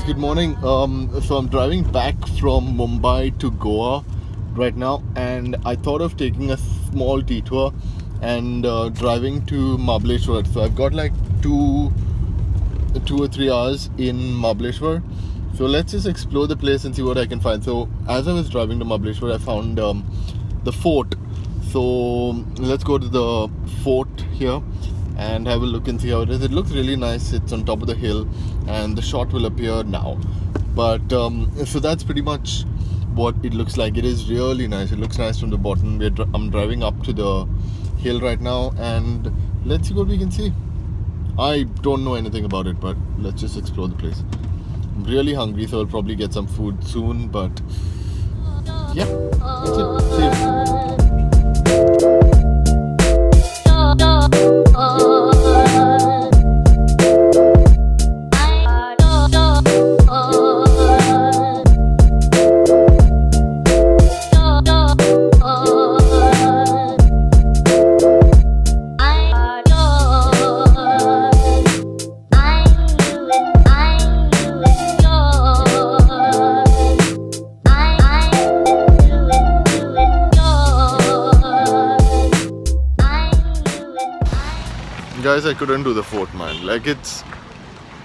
Good morning. So I'm driving back from Mumbai to Goa right now, and I thought of taking a small detour and driving to Mahabaleshwar. So I've got like two or 3 hours in Mahabaleshwar. So let's just explore the place and see what I can find. So as I was driving to Mahabaleshwar, I found the fort. So let's go to the fort here and have a look and see how it is. It looks really nice. It's on top of the hill, and the shot will appear now. But so that's pretty much what it looks like. It is really nice. It looks nice from the bottom. I'm driving up to the hill right now, and let's see what we can see. I don't know anything about it, but let's just explore the place. I'm really hungry, so I'll probably get some food soon. But yeah, that's it. See you. Guys, I couldn't do the fort, man. Like, it's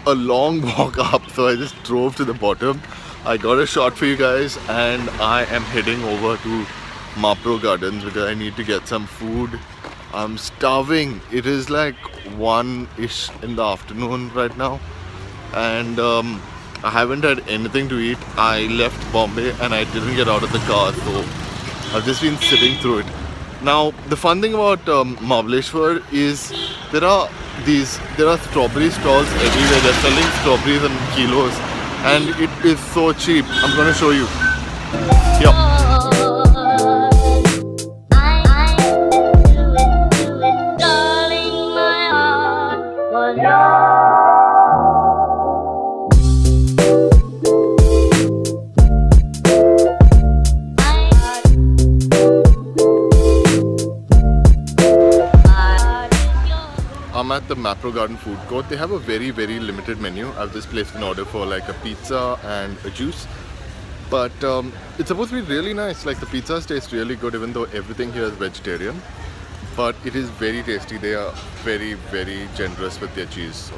a long walk up, so I just drove to the bottom. I got a shot for you guys, and I am heading over to Mapro Gardens because I need to get some food. I'm starving. It is like 1-ish in the afternoon right now, and I haven't had anything to eat. I left Bombay and I didn't get out of the car, so I've just been sitting through it. Now, the fun thing about Mahabaleshwar is there are strawberry stalls everywhere. They're selling strawberries in kilos, and it is so cheap. I'm gonna show you. Yeah. I'm at the Mapro Garden food court. They have a very, very limited menu. I've just placed an order for like a pizza and a juice. But it's supposed to be really nice. Like, the pizzas taste really good, even though everything here is vegetarian. But it is very tasty. They are very, very generous with their cheese. So.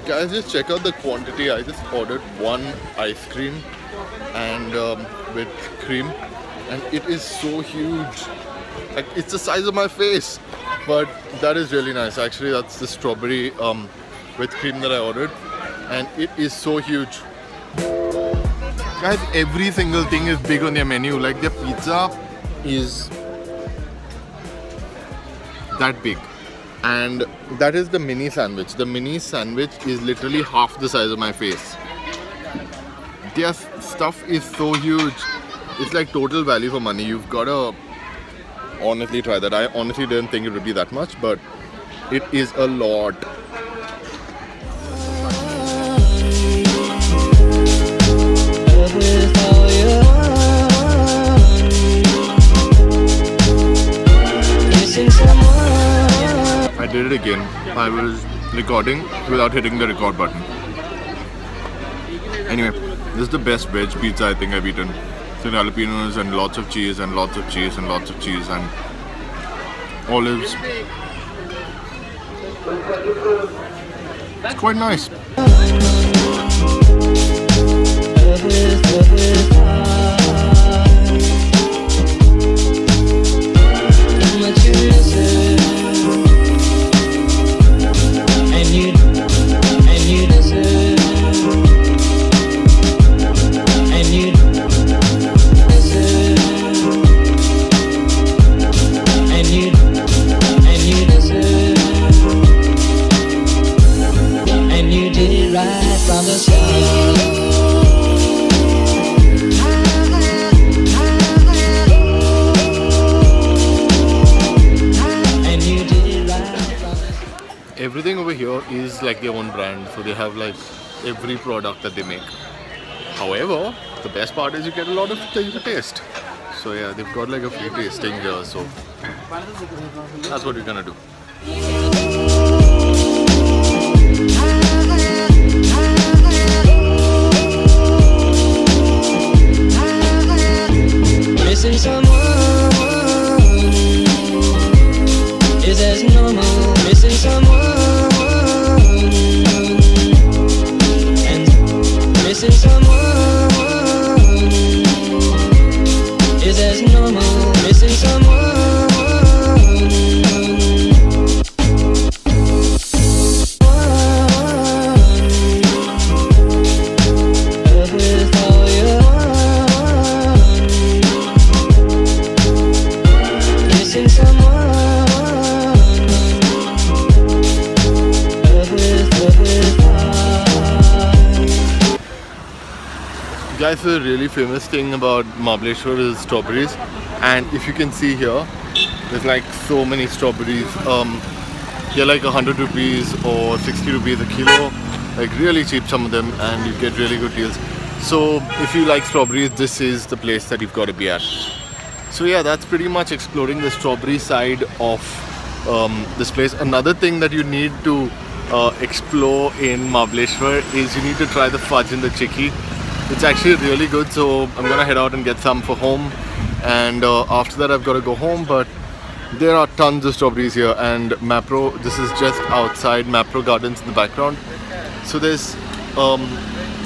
Guys, just check out the quantity. I just ordered one ice cream and with cream, and it is so huge. Like, it's the size of my face, but that is really nice. Actually, that's the strawberry with cream that I ordered, and it is so huge. Guys, every single thing is big on their menu. Like, their pizza is that big. And that is the mini sandwich. The mini sandwich is literally half the size of my face. Their stuff is so huge. It's like total value for money. You've got to honestly try that. I honestly didn't think it would be that much, but it is a lot. I did it again. I was recording without hitting the record button. Anyway, this is the best veg pizza I think I've eaten. So jalapenos and lots of cheese and lots of cheese and lots of cheese and olives. It's quite nice. Everything over here is like their own brand, so they have like every product that they make. However, the best part is you get a lot of things to taste. So yeah, they've got like a free tasting here, so that's what we're gonna do. Missing someone is as normal. Missing someone and missing someone is as normal. Missing someone. Guys, the really famous thing about Mahabaleshwar is strawberries, and if you can see here, there's like so many strawberries. They're like 100 rupees or 60 rupees a kilo, like really cheap some of them, and you get really good deals. So if you like strawberries, this is the place that you've got to be at. So yeah, that's pretty much exploring the strawberry side of this place. Another thing that you need to explore in Mahabaleshwar is you need to try the fudge and the chikki. It's actually really good, so I'm gonna head out and get some for home, and after that I've got to go home. But there are tons of strawberries here, and Mapro, this is just outside Mapro Gardens in the background. So there's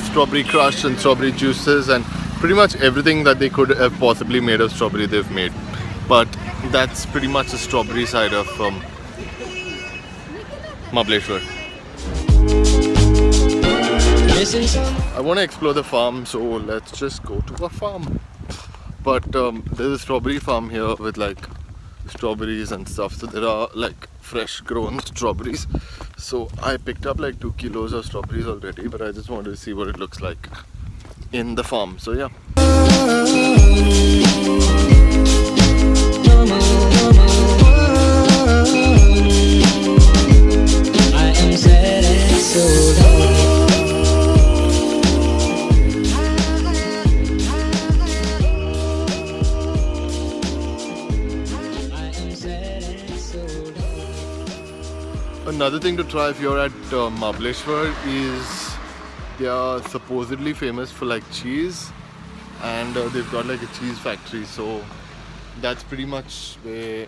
strawberry crush and strawberry juices and pretty much everything that they could have possibly made of strawberry they've made. But that's pretty much the strawberry side of Mahabaleshwar. I want to explore the farm, so let's just go to a farm. But there's a strawberry farm here with like strawberries and stuff, so there are like fresh grown strawberries. So I picked up like 2 kilos of strawberries already, but I just wanted to see what it looks like in the farm. So yeah. I am sad and so lonely. Another thing to try if you're at Mahabaleshwar is they are supposedly famous for like cheese, and they've got like a cheese factory. So that's pretty much where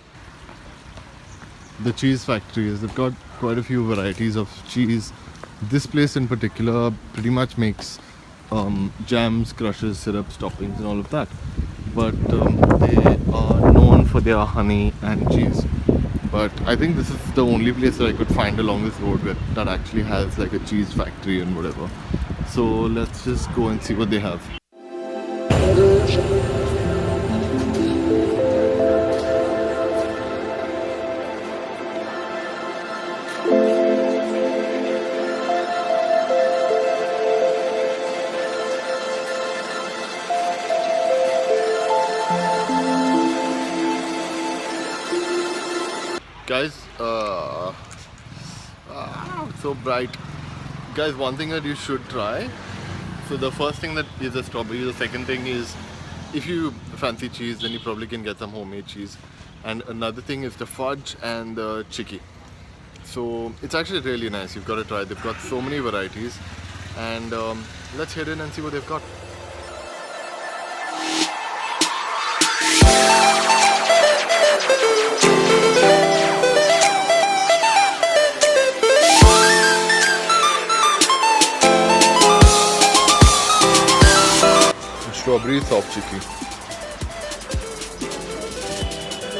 the cheese factory is. They've got quite a few varieties of cheese. This place in particular pretty much makes jams, crushes, syrups, toppings and all of that. But they are known for their honey and cheese. But I think this is the only place that I could find along this road that actually has like a cheese factory and whatever. So let's just go and see what they have. Guys, it's so bright. Guys, one thing that you should try. So the first thing that is a strawberry. The second thing is, if you fancy cheese, then you probably can get some homemade cheese. And another thing is the fudge and the chikki. So it's actually really nice. You've got to try. They've got so many varieties. And let's head in and see what they've got. rubbery soft chicky.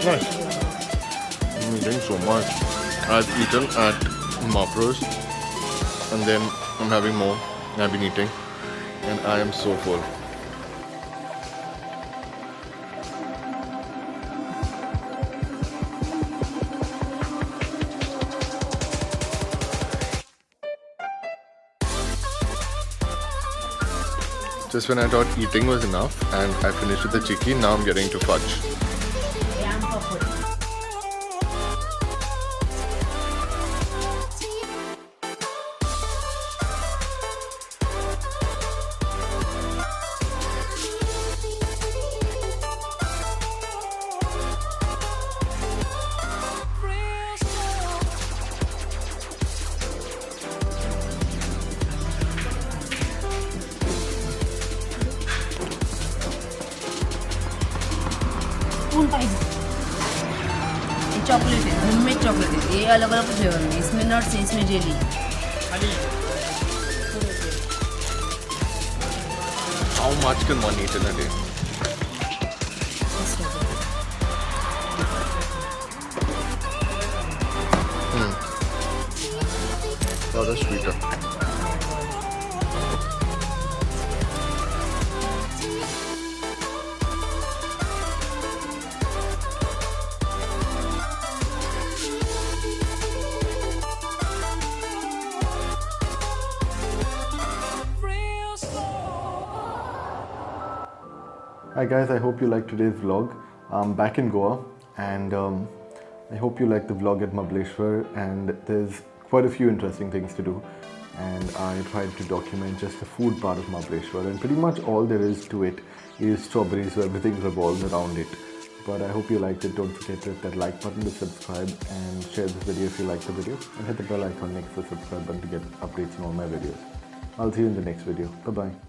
Nice. I'm eating so much. I've eaten at Mapro's and then I'm having more. I've been eating and I am so full. Just when I thought eating was enough and I finished with the chicky, now I'm getting to fudge. ये chocolate है, homemade chocolate है। ये अलग अलग flavour में, इसमें nuts है, इसमें jelly. How much can one eat in a day? Rather sweeter. Hi guys, I hope you liked today's vlog. I'm back in Goa and I hope you liked the vlog at Mahabaleshwar, and there's quite a few interesting things to do, and I tried to document just the food part of Mahabaleshwar, and pretty much all there is to it is strawberries, so everything revolves around it. But I hope you liked it. Don't forget to hit that like button, to subscribe and share this video if you liked the video, and hit the bell icon next to the subscribe button to get updates on all my videos. I'll see you in the next video. Bye bye.